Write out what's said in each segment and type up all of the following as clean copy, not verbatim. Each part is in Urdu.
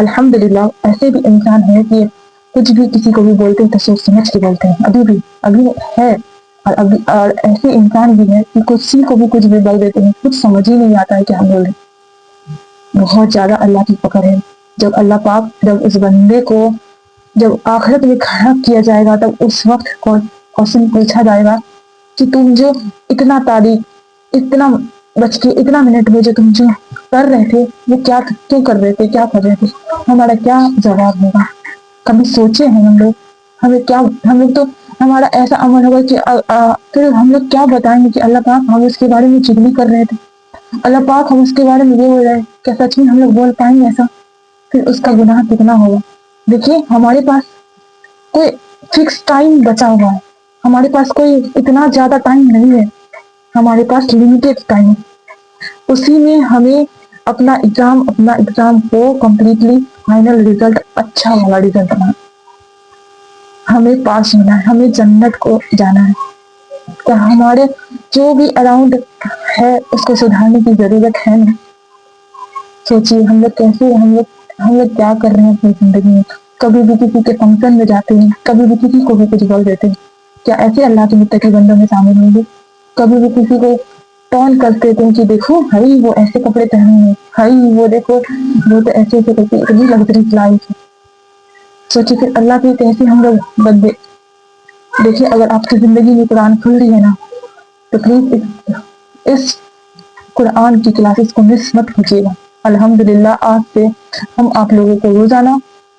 الحمدللہ ایسے بھی انسان ہے کہ کچھ بھی کسی کو بھی بولتے ہیں تو سوچ سمجھ کے بولتے ہیں، ابھی ہے، اور ایسے انسان بھی ہے کہ کسی کو بھی کچھ بھی بول دیتے ہیں، کچھ سمجھ ہی نہیں آتا ہے کہ ہم بولیں۔ بہت زیادہ اللہ کی پکڑ ہے۔ جب اللہ پاک جب اس بندے کو جب آخرت میں کھڑا کیا جائے گا تب اس وقت کوشچن پوچھا جائے گا کہ تم جو اتنا تاریخ اتنا بچ کے اتنا منٹ میں جو تم جو کر رہے تھے وہ کیوں کر رہے تھے، کیا کر رہے تھے، ہمارا کیا جواب ہوگا؟ کبھی سوچے ہیں ہم لوگ؟ ہم لوگ تو ہمارا ایسا عمل ہوگا کہ پھر ہم لوگ کیا بتائیں گے کہ اللہ پاک ہم اس کے بارے میں چغلی کر رہے تھے، اللہ پاک ہم اس کے بارے میں یہ بول رہے ہیں، کیا سچ میں ہم لوگ بول پائیں گے ایسا؟ پھر اس کا گناہ کتنا ہوگا؟ دیکھیے ہمارے پاس کوئی فکس ٹائم بچا ہوا ہے، ہمارے پاس کوئی اتنا زیادہ ٹائم نہیں ہے، ہمارے پاس لمیٹیڈ ٹائم، اسی میں ہمیں اپنا ایگزام کو کمپلیٹلی فائنل رزلٹ اچھا والا رزلٹ بنا، ہمیں پاس ہونا ہے، ہمیں جنت کو جانا ہے۔ تو ہمارے جو بھی اراؤنڈ ہے اس کو سدھارنے کی ضرورت ہے نا۔ سوچیے ہم لوگ کیا کر رہے ہیں اپنی زندگی میں؟ کبھی بھی کسی کے فنکشن میں جاتے ہیں، کبھی بھی کسی کو بھی کچھ بول دیتے ہیں، کیا ایسے اللہ کے متقی بندوں میں شامل ہوں گے؟ کبھی بھی کسی کو ٹون کرتے تھے کہ دیکھو بھائی وہ ایسے کپڑے پہنے ہیں، بھائی وہ دیکھو وہ تو ایسے کرتے اتنی لگژری لائف ہے۔ سوچیے پھر اللہ کے کیسے ہم لوگ بندے۔ دیکھیے اگر آپ کی زندگی میں قرآن کھل رہی ہے نا تو پلیز اس قرآن کی کلاسز کو مس مت کیجیے گا۔ الحمدللہ آج سے ہم آپ لوگوں کو روزانہ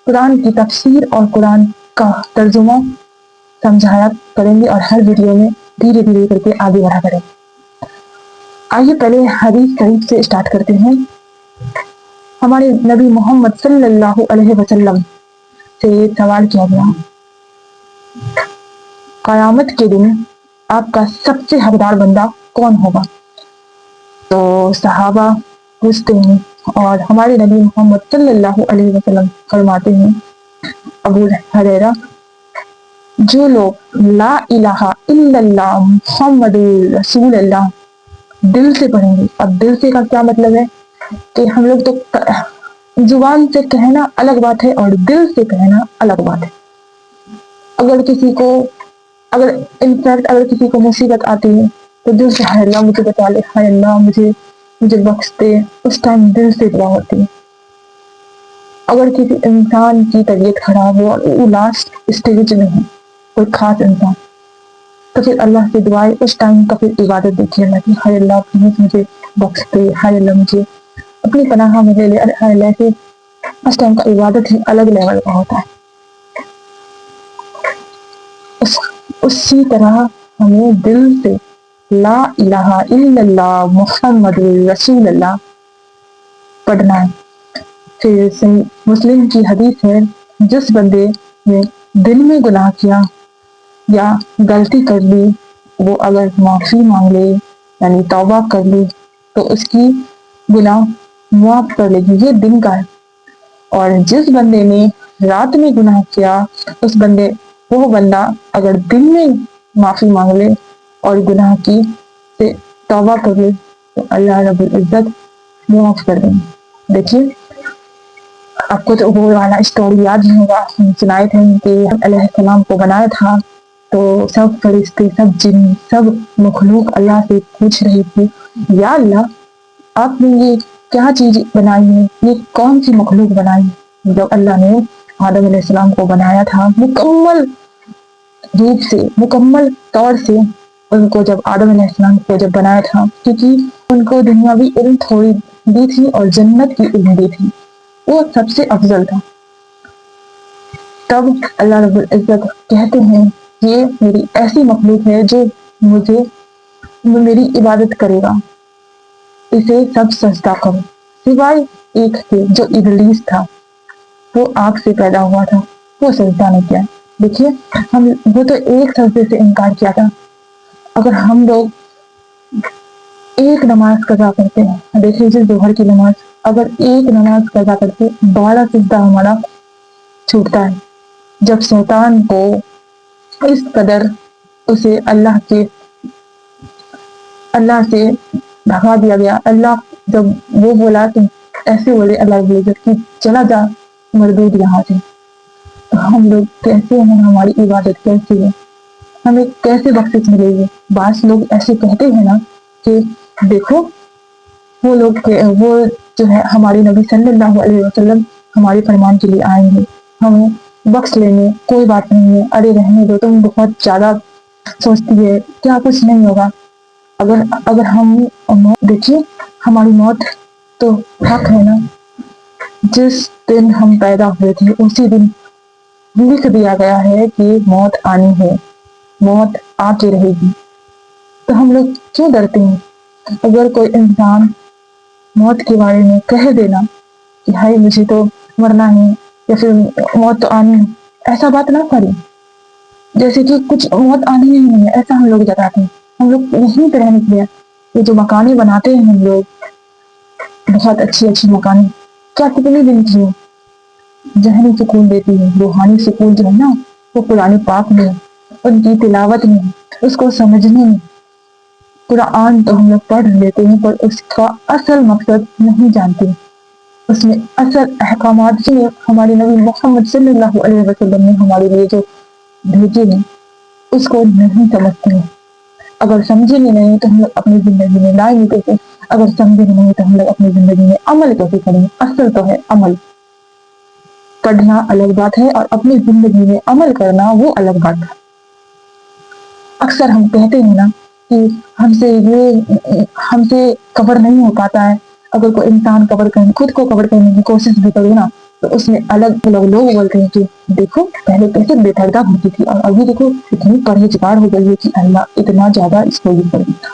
قرآن کی تفسیر اور قرآن کا ترجمہ سمجھایا کریں گے اور ہر ویڈیو میں دھیرے دھیرے کر کے آگے بڑھا کریں گے۔ آئیے پہلے حدیث شریف سے اسٹارٹ کرتے ہیں۔ ہمارے نبی محمد صلی اللہ علیہ وسلم سے یہ سوال کیا گیا، قیامت کے دن آپ کا سب سے حقدار بندہ کون ہوگا؟ تو صحابہ پوچھتے ہیں اور ہمارے نبی محمد صلی اللہ علیہ وسلم فرماتے ہیں، ابو ہریرہ، جو لوگ لا الہ الا اللہ محمد رسول اللہ دل سے پڑھیں گے۔ اب دل سے کا کیا مطلب ہے کہ ہم لوگ تو زبان سے کہنا الگ بات ہے اور دل سے کہنا الگ بات ہے۔ اگر کسی کو مصیبت آتی ہے تو دل سے ہائے اللہ مجھے بتا لے، ہائے اللہ مجھے بخش دے، اس ٹائم دل سے دعا ہوتی ہے۔ اگر کسی انسان کی طبیعت خراب ہو اور وہ لاسٹ اسٹیج میں ہے، کوئی خاص انسان، تو پھر اللہ سے دعائیں اس ٹائم کا پھر عبادت دیکھیے اللہ کی، ہائے اللہ پلیز مجھے بخش دے، ہائے اللہ مجھے اپنی پناہ میں لے لے، ہائے اللہ سے اس ٹائم کا عبادت ہی الگ لیول کا ہوتا ہے۔ اسی طرح ہمیں دل سے لا الہ الا اللہ محمد رسول اللہ پڑھنا ہے۔ پھر مسلم کی حدیث ہے، جس بندے نے دل میں گناہ کیا یا غلطی کر لی وہ اگر معافی مانگ لے یعنی توبہ کر لی تو اس کی گناہ معاف کر لے گی، یہ دن کا ہے۔ اور جس بندے نے رات میں گناہ کیا وہ بندہ اگر دن میں معافی مانگ لے اور گناہ کی سے توبہ کر لے تو اللہ رب العزت معاف کر دیں گے۔ دیکھیے آپ کو تو وہ والا اسٹوری یاد نہیں ہوگا، ہم سنائے تھے کہ علیہ السلام کو بنایا تھا تو سب فرشتے، سب جن، سب مخلوق اللہ سے پوچھ رہی تھی، یا اللہ آپ نے یہ کیا چیز بنائی ہے، یہ کون سی مخلوق بنائی ہے؟ جب اللہ نے آدم علیہ السلام کو بنایا تھا مکمل روپ سے، مکمل طور سے ان کو جب آدم علیہ السلام کو جب بنایا تھا، کیونکہ ان کو دنیاوی علم تھوڑی دی تھی اور جنت کی علم دی تھی، وہ سب سے افضل تھا۔ تب اللہ رب العزت کہتے ہیں یہ میری ایسی مخلوق ہے جو میری عبادت کرے گا، اسے سب سجدہ کرو سوائے ایک کے جو ابلیس تھا، وہ آگ سے پیدا ہوا تھا، وہ سجدہ نہیں کیا۔ دیکھیے وہ تو ایک سجدے سے انکار کیا تھا۔ اگر ہم لوگ ایک نماز قضا کرتے ہیں، دیکھ لیجیے ظہر کی نماز، اگر ایک نماز قضا کرتے 12 سجدہ ہمارا چھوٹتا ہے۔ جب شیطان کو اس قدر اسے اللہ سے بھگا دیا گیا، اللہ جب وہ بولا تو ایسے بولے اللہ کی چلا جا مردود یہاں سے. تو ہم لوگ کیسے ہیں, ہماری عبادت کیسی ہے, ہمیں کیسے بخشش ملے گی. بعض لوگ ایسے کہتے ہیں نا کہ دیکھو وہ لوگ وہ جو ہے ہمارے نبی صلی اللہ علیہ وسلم ہمارے فرمان کے لیے آئیں گے, ہمیں بخش لیں گے, کوئی بات نہیں ہے, ارے رہنے دو, تم بہت زیادہ سوچتی ہے, کیا کچھ نہیں ہوگا. اگر ہم دیکھیے ہماری موت تو حق ہے نا. جس دن ہم پیدا ہوئے تھے اسی دن لکھ دیا گیا ہے کہ موت آنی ہے, موت آ کے رہے گی. تو ہم لوگ کیوں ڈرتے ہیں. اگر کوئی انسان موت کے بارے میں کہہ دینا کہ بھائی مجھے تو مرنا ہے یا پھر موت تو آنی ہے, ایسا بات نہ کرے. جیسے کہ کچھ موت آنی ہی نہیں ہے ایسا ہم لوگ جتاتے ہیں. ہم لوگ یہیں پہ رہنے کے لیے یہ جو مکانیں بناتے ہیں ہم لوگ, بہت اچھی اچھی مکانیں, کیا کتنے دن کی ہے, ذہنی سکون دیتی ہے. روحانی سکون جو ہے نا وہ قرآن پاک میں, ان کی تلاوت میں, اس کو سمجھنے میں. قرآن تو ہم لوگ پڑھ لیتے ہیں پر اس کا اصل مقصد نہیں جانتے. اس میں اصل احکامات جو ہمارے نبی محمد صلی اللہ علیہ وسلم نے ہمارے لیے جو بھیجے ہیں اس کو نہیں سمجھتے ہیں. اگر سمجھیں گے نہیں تو ہم لوگ اپنی زندگی میں لائیں گے کیسے, اگر سمجھیں گے نہیں تو ہم لوگ اپنی زندگی میں عمل کیسے کریں گے. اصل تو ہے عمل. پڑھنا الگ بات ہے اور اپنی زندگی میں عمل کرنا وہ الگ بات ہے. اکثر ہم کہتے ہیں نا کہ ہم سے کور نہیں ہو پاتا ہے. اگر کوئی انسان خود کو کور کرنے کی کوشش بھی کرے نا تو اس میں الگ الگ لوگ بولتے ہیں کہ دیکھو پہلے کیسے بے پردہ ہوتی تھی اور ابھی دیکھو اتنی پرہیزگار ہو گئی ہے کہ اللہ اتنا زیادہ اس کو یہ کر دیا.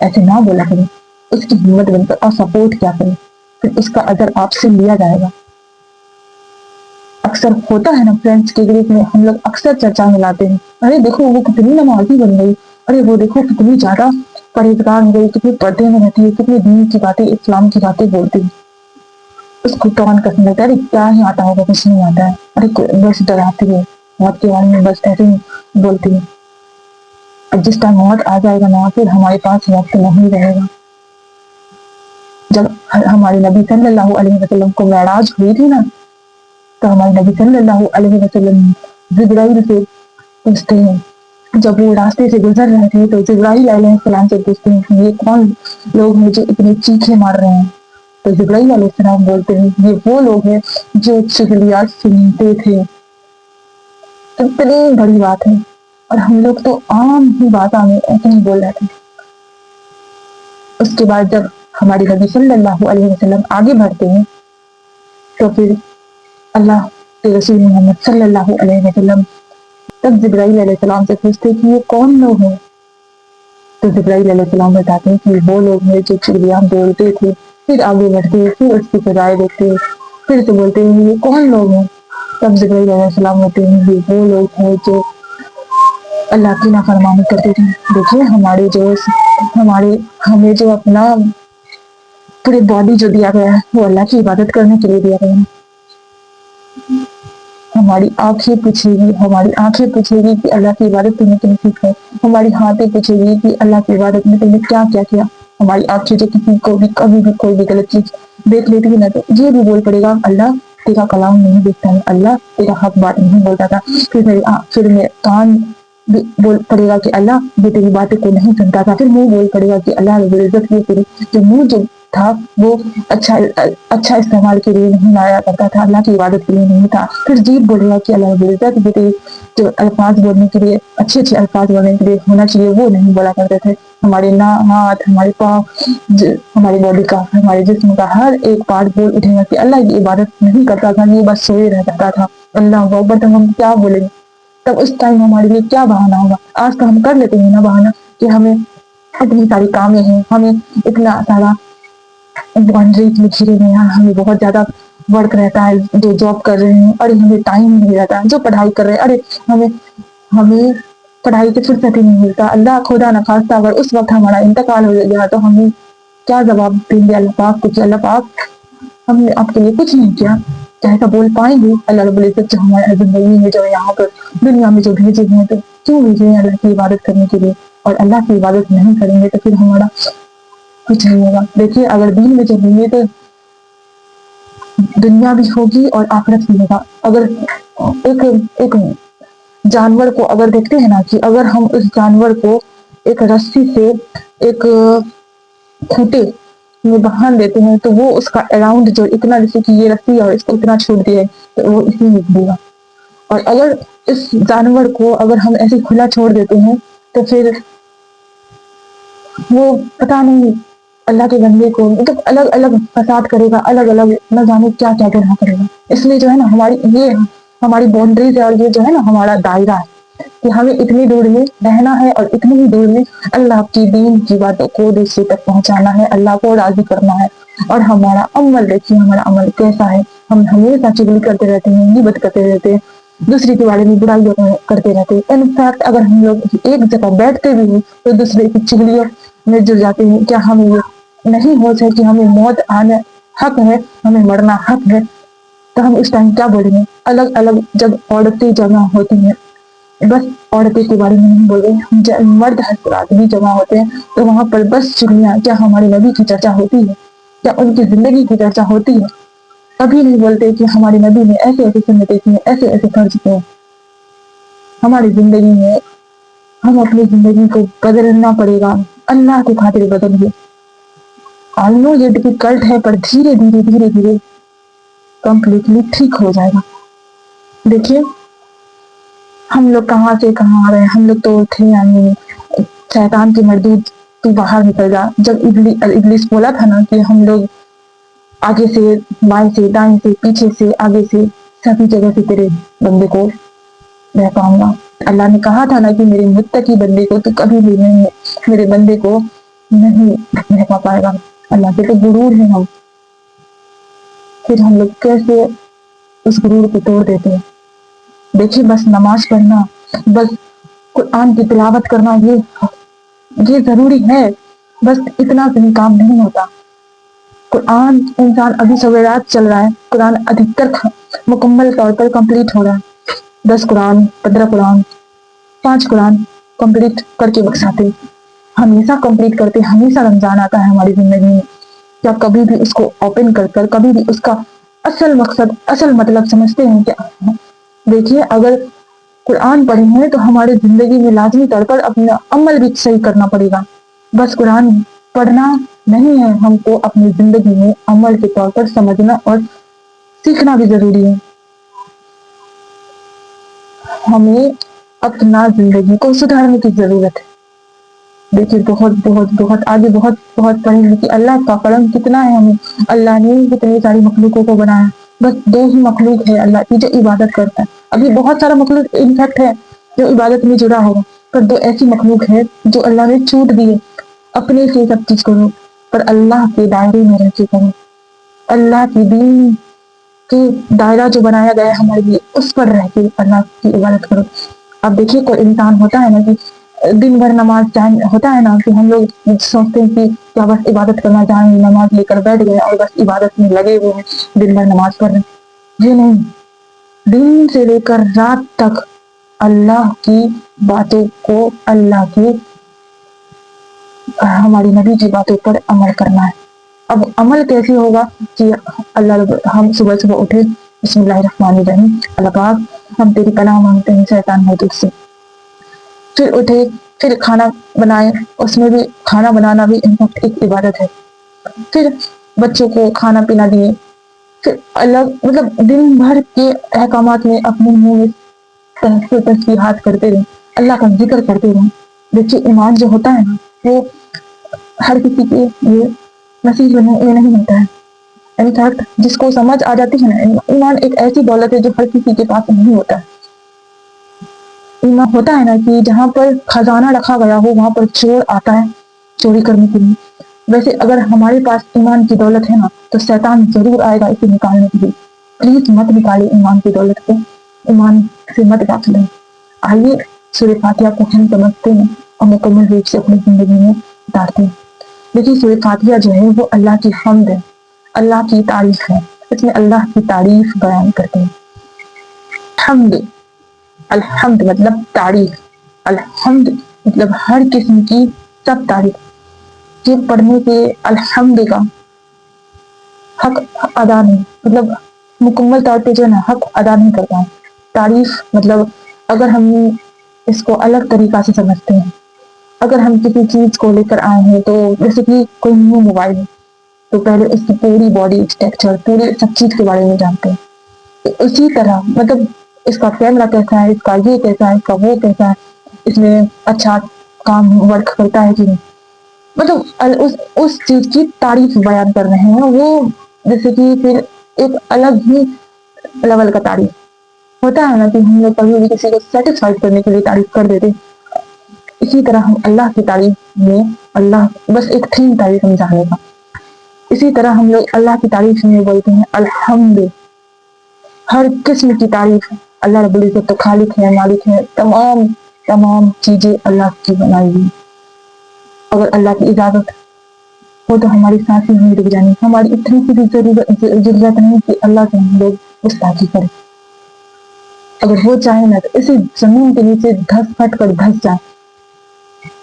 ایسے نہ بولا کریں, اس کی ہمت بن کر اور سپورٹ کیا کریں, پھر اس کا اجر آپ سے لیا جائے گا. اکثر ہوتا ہے نا فرینڈس کے گروپ میں ہم لوگ اکثر چرچا میں لاتے ہیں, ارے دیکھو وہ کتنی نمازی بن گئی, ارے وہ دیکھو کتنی زیادہ پرہیزگار ہو گئی, کتنی پردے میں رہتی ہے, کتنی دین کی باتیں اسلام کی باتیں بولتی ہے. اس کو ٹون کرنے لگتا ہے, ارے کیا ہی آتا ہوگا, کچھ نہیں آتا ہے, ارے بس ڈراتی ہے موت کے بارے میں, بس ایسے ہی بولتی ہے. اب جس ٹائم موت آ جائے گا نا پھر ہمارے پاس وقت نہیں رہے گا. جب ہمارے نبی صلی اللہ علیہ وسلم کو معراج ہوئی تھی نا تو ہمارے نبی صلی اللہ علیہ وسلم جبرائیل سے پوچھتے ہیں, جب وہ راستے سے گزر رہے تھے تو جبرائیل علیہ السلام سے پوچھتے ہیں کہ یہ کون لوگ مجھے اتنی چیخیں مار رہے ہیں. تو جبرائیل علیہ السلام بولتے ہیں یہ وہ لوگ ہیں جو چغلیات سنتے تھے. اتنی بڑی بات ہے اور ہم لوگ تو عام ہی باتوں میں ایسے ہی بول رہے تھے. اس کے بعد جب ہمارے نبی صلی اللہ علیہ وسلم آگے بڑھتے ہیں تو پھر اللہ کے رسول محمد صلی اللہ علیہ وسلم تب جبرائیل علیہ السلام سے پوچھتے کہ یہ کون لوگ ہیں. تو جبرائیل علیہ السلام بتاتے ہیں کہ وہ لوگ ہیں جو چڑیاں بولتے تھے. پھر آگے بڑھتے ہیں, پھر اس کی سزائے دیتے ہیں, پھر سے بولتے ہیں یہ کون لوگ ہیں. تب جبرائیل علیہ السلام ہوتے ہیں یہ وہ لوگ ہیں جو اللہ کی نافرمانی کرتے تھے. دیکھیے ہمیں جو اپنا پورے باڈی جو دیا گیا ہے وہ اللہ کی عبادت کرنے کے لیے دیا گیا ہے. ہماری آنکھیں پوچھے گی کہ اللہ کی عبادت تم نے کیوں سیکھا, ہماری ہاتھیں پوچھے گی کہ اللہ کی عبادت میں تم نے کیا کیا کیا. ہماری آنکھیں جو کسی کو بھی کبھی بھی کوئی بھی غلط چیز دیکھ لیتی ہے نا تو یہ بھی بول پڑے گا اللہ تیرا کلام نہیں دیکھتا ہے, اللہ تیرا حق بات نہیں بولتا تھا. پھر میں کان بول پڑے گا کہ اللہ یہ تیری باتیں کو نہیں سنتا تھا. پھر منہ بول پڑے گا کہ اللہ رب العزت یہ تیری جو منہ جو تھا وہ اچھا استعمال کے لیے نہیں لایا کرتا تھا, اللہ کی عبادت کے لیے نہیں تھا. پھر جیب بولے گا کہ اللہ رب العزت یہ تیری جو الفاظ بولنے کے لیے اچھے الفاظ بولنے کے لیے ہونا چاہیے وہ نہیں بولا کرتے تھے. ہمارے ہاتھ, ہمارے پاؤں, ہماری باڈی کا, ہمارے جسم کا ہر ایک پارٹ بول اٹھے گا کہ اللہ کی عبادت نہیں کرتا تھا, یہ بس سوئے رہتا تھا. اللہ اکبر. تو ہم کیا بولیں گے تب اس ٹائم ہمارے لیے کیا بہانا ہوگا. آج تو ہم کر لیتے ہیں نا بہانا کہ ہمیں اتنی ساری کامیں ہیں, ہمیں اتنا سارا گھرے میں ہمیں بہت زیادہ ورک رہتا ہے, جو جاب کر رہے ہیں ارے ہمیں ٹائم نہیں رہتا ہے, جو پڑھائی کر رہے ہیں ارے ہمیں پڑھائی کی فرصت ہی نہیں ملتا. اللہ خدا نخواستہ اگر اس وقت ہمارا انتقال ہو گیا تو ہمیں کیا جواب دیں گے اللہ پاک کو کہ اللہ پاک ہم نے آپ کے لیے کچھ نہیں کیا. کیسا بول پائیں گے اللہ رب العزت جو ہمارے زندگی میں جو یہاں پر دنیا میں جو بھیجے ہیں تو کیوں بھیجے ہیں اللہ کی عبادت کرنے کے لیے, اور اللہ کی عبادت نہیں کریں گے تو پھر ہمارا کچھ نہیں ہوگا. دیکھیے اگر دین میں چلیں گے تو دنیا بھی ہوگی اور آخرت بھی ہوگا. اگر ایک جانور کو اگر دیکھتے ہیں نا کہ اگر ہم اس جانور کو ایک رسی سے ایک کھوٹے میں باندھ دیتے ہیں تو وہ اس کا اراؤنڈ جو اتنا جیسے کہ یہ رسی اور اس کو اتنا چھوڑ دیا تو وہ اسی میں گھومے گا. اور اگر اس جانور کو اگر ہم ایسے کھلا چھوڑ دیتے ہیں تو پھر وہ پتا نہیں اللہ کے بندے کو مطلب الگ الگ فساد کرے گا, الگ الگ نہ جانے کیا کیا گناہ کرے گا. اس لیے جو ہے نا ہماری باؤنڈریز ہے اور یہ جو ہے نا ہمارا دائرہ ہے کہ ہمیں اتنی دور میں رہنا ہے اور اتنی ہی دور میں اللہ کی دین کی باتوں کو دوسرے تک پہنچانا ہے, اللہ کو راضی کرنا ہے. اور ہمارا عمل دیکھیے, ہمارا عمل کیسا ہے. ہم ہمیشہ چغلی کرتے رہتے ہیں, غیبت کرتے رہتے ہیں, دوسرے کے بارے میں برائی کرتے رہتے ہیں. انفیکٹ اگر ہم لوگ ایک جگہ بیٹھتے بھی ہیں تو دوسرے کی چغلیوں میں جڑ جاتے ہیں. کیا ہم یہ نہیں ہو سکے کہ ہمیں موت آنا حق ہے, ہمیں مرنا حق ہے, تو ہم اس ٹائم کیا بولیں گے. الگ الگ جب عورتیں جمع ہوتی ہیں, بس عورتوں کے بارے میں نہیں بول رہے, مرد حضرات بھی جمع ہوتے ہیں تو وہاں پر بس چغلیاں. کیا ہمارے نبی کی چرچا ہوتی ہے؟ کیا ان کی زندگی کی چرچا ہوتی ہے؟ کبھی نہیں بولتے کہ ہمارے نبی نے ایسے ایسے سنتیں کی, ایسے ایسے فرض کیے. ہماری زندگی میں ہم اپنی زندگی کو بدلنا پڑے گا, اللہ کی خاطر بدلیے. آلموسٹ یہ ڈیفیکلٹ ہے پر دھیرے دھیرے دھیرے دھیرے کمپلیٹلی ٹھیک ہو جائے گا. دیکھیے ہم لوگ کہاں سے کہاں آ رہے ہیں. ہم لوگ تو تھے یعنی شیطان کے مردود تو باہر نکل جا. جب ابلیس بولا تھا نا کہ ہم لوگ آگے سے بائیں سے دائیں سے پیچھے سے آگے سے سبھی جگہ سے تیرے بندے کو بہکاؤں گا. اللہ نے کہا تھا نا کہ میرے متقی بندے کو تو کبھی بھی نہیں, میرے بندے کو نہیں بہکا پائے گا. اللہ کے تو غرور ہے ہم, پھر ہم لوگ کیسے اس غرور کو توڑ دیتے ہیں. دیکھیے بس نماز پڑھنا, بس قرآن کی تلاوت کرنا یہ ضروری ہے, بس اتنا بھی کام نہیں ہوتا. قرآن انسان ابھی سویرات چل رہا ہے, قرآن ادھکتر مکمل طور پر کمپلیٹ ہو رہا ہے. 10 قرآن, 15 قرآن, 5 قرآن کمپلیٹ کر کے بخشاتے, ہمیشہ کمپلیٹ کرتے. ہمیشہ رمضان آتا ہے ہماری زندگی میں, کیا کبھی بھی اس کو اوپن کر کبھی بھی اس کا اصل مقصد اصل مطلب سمجھتے ہیں کیا؟ دیکھیے اگر قرآن پڑھیں ہیں تو ہماری زندگی میں لازمی طور پر اپنا عمل بھی صحیح کرنا پڑے گا. بس قرآن پڑھنا نہیں ہے, ہم کو اپنی زندگی میں عمل کے طور پر سمجھنا اور سیکھنا بھی ضروری ہے. ہمیں اپنا زندگی کو سدھارنے کی ضرورت ہے. دیکھیے بہت بہت بہت آگے بہت بہت پڑھیں گے کہ اللہ کا کرم کتنا ہے ہمیں. اللہ نے کتنی ساری مخلوقوں کو بنایا, بس 2 ہی مخلوق ہے اللہ کی جو عبادت کرتا ہے. ابھی بہت سارا مخلوق انفیکٹ ہے جو عبادت میں جڑا ہوگا, پر 2 ایسی مخلوق ہے جو اللہ نے چھوٹ دیے اپنے سے سب چیز کرو, پر اللہ کے دائرے میں رہ کے کرو. اللہ کی دین کہ دائرہ جو بنایا گیا ہے ہمارے لیے اس پر رہ کے اللہ کی عبادت کرو. اب دیکھیے کوئی انسان ہوتا ہے نا کہ دن بھر نماز ہوتا ہے نا کہ ہم لوگ سوچتے ہیں کہ کیا بس عبادت کرنا چاہیں گے, نماز لے کر بیٹھ گئے اور بس عبادت میں لگے ہوئے ہیں, دن بھر نماز پڑھ رہے ہیں. یہ نہیں, دن سے لے کر رات تک اللہ کی باتوں کو, اللہ کی ہماری نبی کی باتوں پر عمل کرنا ہے. اب عمل کیسے ہوگا کہ ہم صبح صبح اٹھے, بسم اللہ الرحمن الرحیم, اللہ پاک ہم تیری پناہ مانگتے ہیں شیطان مردود سے. پھر اٹھے, پھر کھانا بنائے, اس میں بھی کھانا بنانا بھی ایک عبادت ہے. پھر بچوں کو کھانا پینا دیے, پھر الگ مطلب دن بھر کے احکامات میں اپنے منہ میں تسبیحات کرتے رہے, اللہ کا ذکر کرتے رہے. دیکھیے ایمان جو ہوتا ہے نا وہ ہر کسی کے یہ نصیب یہ نہیں ہوتا ہے. انفیکٹ جس کو سمجھ آ جاتی ہے نا, ایمان ایک ایسی دولت ہے جو ہر کسی کے پاس نہیں ہوتا ہے. ایمان ہوتا ہے نا کہ جہاں پر خزانہ رکھا گیا ہو وہاں پر چور آتا ہے چوری کرنے کے لیے. ویسے اگر ہمارے پاس ایمان کی دولت ہے نا تو شیطان ضرور آئے گا اسے نکالنے کے لیے. پلیز مت نکالے ایمان کی دولت کو, ایمان سے مت غافل رہیں. آئیے سورہ فاتحہ کو ہم سمجھتے ہیں اور مکمل روپ سے اپنی زندگی میں اتارتے ہیں. لیکن سورہ فاتحہ جو ہے وہ اللہ کی حمد ہے, اللہ کی تعریف ہے. اس میں اللہ کی تعریف بیان کرتے ہیں. حمد, الحمد مطلب تعریف, الحمد مطلب ہر قسم کی سب تعریف. یہ پڑھنے کے الحمد کا حق ادا نہیں، مطلب مکمل طور پہ جو ہے نا حق ادا نہیں کرتا ہے. تعریف مطلب اگر ہم اس کو الگ طریقہ سے سمجھتے ہیں، اگر ہم کسی چیز کو لے کر آئے ہیں تو جیسے کہ کوئی نیو موبائل ہے تو پہلے اس کی پوری باڈی اسٹرکچر پورے سب چیز کے بارے میں جانتے ہیں. اسی طرح مطلب اس کا کیمرہ کیسا ہے، اس کا یہ کیسا ہے، اس کا وہ کیسا ہے، اس میں اچھا کام ورک کرتا ہے کہ نہیں، مطلب اس چیز کی تعریف بیان کر رہے ہیں. وہ جیسے کہ پھر ایک الگ ہی لیول کا تعریف ہوتا ہے نا کہ ہم لوگ کبھی بھی کسی کو سیٹسفائی کرنے کے لیے تعریف کر دیتے. اسی طرح ہم اللہ کی تعریف میں اللہ بس ایک تھیم تعریف سمجھانے کا. اسی طرح ہم لوگ اللہ کی تعریف میں بولتے ہیں الحمد. ہر قسم کی تعریف اللہ رب العزت تو خالق ہے، مالک ہے، تمام چیزیں اللہ کی بنائی ہوئی. اگر اللہ کی اجازت ہو تو ہماری سانسیں نہیں رک جانی. ہماری اتنی سی بھی ضرورت نہیں کہ اللہ سے ہم لوگ گستاخی کریں. اگر وہ چاہیں نا تو اسی زمین کے نیچے دھس پھٹ کر دھس جائے.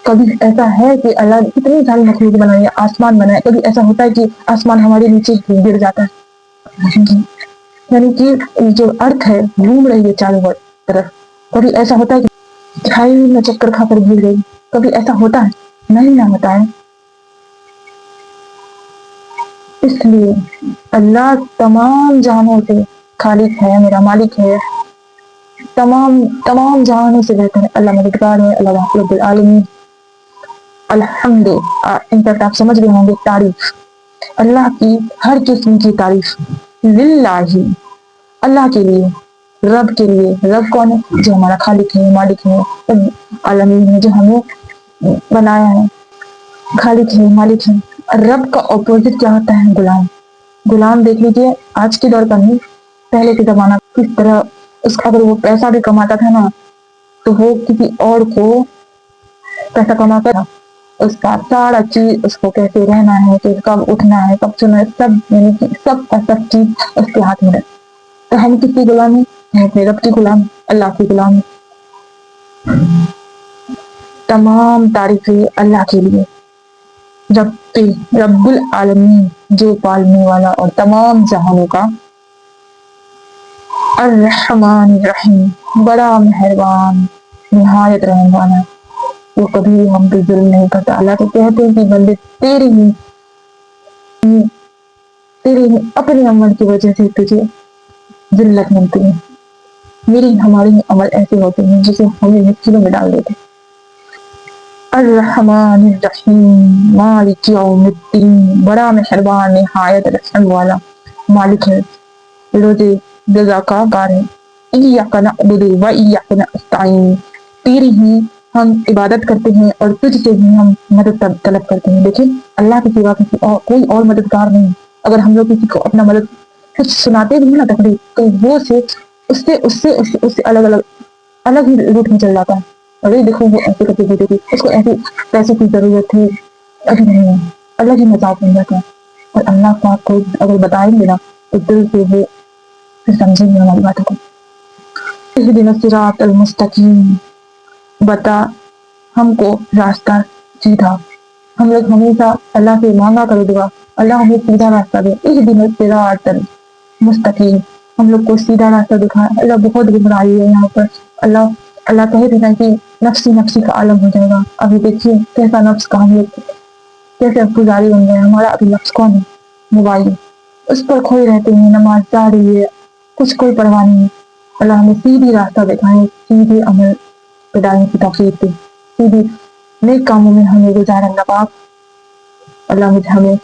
کبھی ایسا ہے کہ اللہ نے کتنی ساری مخلوق بنائی ہے، آسمان بنایا، کبھی ایسا ہوتا ہے کہ آسمان ہمارے نیچے گر جاتا ہے. یعنی کہ جو ارتھ ہے گھوم رہی ہے چاروں طرف. کبھی ایسا ہوتا ہے کہ کھائی میں چکر کھا کر گر گئی. کبھی ایسا ہوتا ہے؟ نہیں نہ ہوتا ہے. اس لیے اللہ تمام جہانوں سے خالق ہے، میرا مالک ہے. تمام جہانوں سے بہتر ہے. اللہ مددگار ہے، اللہ رب العالمین. الحمد انفیکٹ آپ سمجھ گئے ہوں گے تعریف اللہ کی ہر قسم کی تعریف للہ، اللہ کے لیے، رب کے لیے. رب کون ہے؟ جو ہمارا خالق ہے، مالک ہے، عالمین ہے، جو ہمیں بنایا ہے. خالق ہے، مالک ہے. رب کا اپوزٹ کیا ہوتا ہے؟ غلام. غلام دیکھ لیجیے آج کے دور کا نہیں، پہلے کے زمانہ کس طرح اس کا اگر وہ پیسہ بھی کماتا تھا نا تو وہ کسی اور کو پیسہ کماتا تھا. اس کا سارا چیز اس کو کیسے رہنا ہے، کہ کب اٹھنا ہے، کب سونا ہے، سب یعنی کہ سب کا سب چیز اس کے ہاتھ میں ہے. تو ہم کس کی غلام ہیں؟ ہم اپنے رب کی غلام، اللہ کی غلام. تمام تعریفیں اللہ کے لیے. رب العالمین جو پالنے والا اور تمام جہانوں کا. الرحمن الرحیم بڑا مہربان نہایت رحم والا. وہ کبھی ہم پہ ظلم نہیں کرتا. اللہ تو کہتے ہیں کہ بندے تیری اپنے عمل کی وجہ سے تجھے ذلت ملتی ہے. ہمارے عمل ایسے ہوتے ہیں جسے ہمیں مشکلوں میں ڈال دیتے. الرحمن الرحیم مالک یوم الدین بڑا مہربان نہایت رحم والا مالک ہے، روزے جزا کا کار ہے. ایاک نعبد و ایاک نستعین تیری ہی ہم عبادت کرتے ہیں اور تجھ سے ہی ہم مدد طلب کرتے ہیں. دیکھیں اللہ کے سوا کوئی اور مددگار نہیں. اگر ہم لوگ کسی کو اپنا مدد کچھ سناتے بھی ہیں نا تقریر تو وہ اس سے الگ ہی روٹ میں چل جاتا ہے. ارے دیکھو وہ ایسے کرتے دیتے تھی، اس کو ایسے پیسے کی ضرورت تھی، ابھی نہیں ہے. الگ ہی مذاق بن جاتا ہے. اور اللہ پاک کو اگر بتائیں گے نا تو دل سے وہ پھر سمجھیں گے ہماری باتوں کو. اہدنا الصراط المستقیم بتا ہم کو راستہ سیدھا. ہم لوگ ہمیشہ اللہ سے مانگا کرے دعا اللہ ہمیں سیدھا راستہ دے. اہدنا الصراط المستقیم ہم لوگ کو سیدھا راستہ دکھا. اللہ بہت گمراہی ہے یہاں پر. اللہ کہہ دینا کہ نفسی نفسی کا عالم ہو جائے گا. ابھی دیکھیے کیسا نفس کا ہم لوگ کیسے گزاری بن گئے. ہمارا ابھی نفس کون ہے؟ موبائل. اس پر کھوئے رہتے ہیں. نماز جاری ہے، کچھ کوئی پرواہ نہیں. اللہ ہمیں سیدھی راستہ دکھائے، سیدھے عمل پیدائیں کی توفیق دے، سیدھی نیک کاموں میں ہمیں گزارا. اللہ پاک اللہ مجھے ہمیں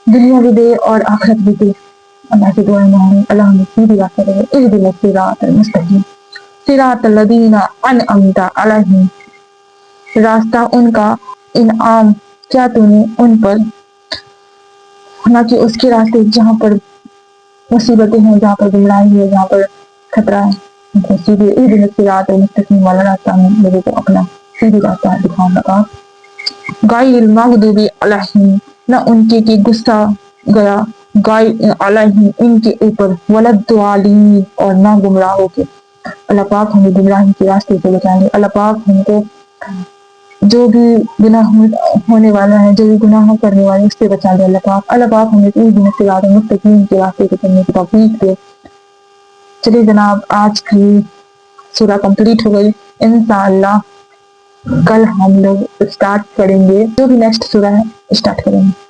دنیا بھی دے اور آخرت بھی دے. اللہ سے دعائیں مانگیں اللہ ہمیں سیدھی راستہ دے. اہدنا الصراط المستقیم صراط الذین انعمت علیہم راستہ ان کا انعام کیا تو نے ان پر، نہ کہ اس کے راستے جہاں پر مصیبتیں ہیں، جہاں پر گمراہی ہے، جہاں پر خطرہ ہے. سیدھے اہدنا الصراط المستقیم والا راستہ میں لوگوں کو اپنا سیدھی راستہ دکھانا کا. غیر المغضوب علیہم نہ ان کے غصہ گیا علیہم ان کے اوپر ولا الضالین اور نہ گمراہوں کے. اللہ پاک ہمیں گمراہی کے راستے سے بچائیں گے. اللہ پاک ہم کو جو بھی گناہ ہونے والا ہے، جو بھی گناہ کرنے والے اس سے بچا دے اللہ پاک ہمیں کوئی بھی نصیحت مستقیم کے راستے کو چلنے کی توفیق دے۔ چلیے جناب، آج کی سورہ کمپلیٹ ہو گئی، انشاءاللہ کل ہم لوگ اسٹارٹ کریں گے، جو بھی نیکسٹ سورہ ہے اسٹارٹ کریں گے۔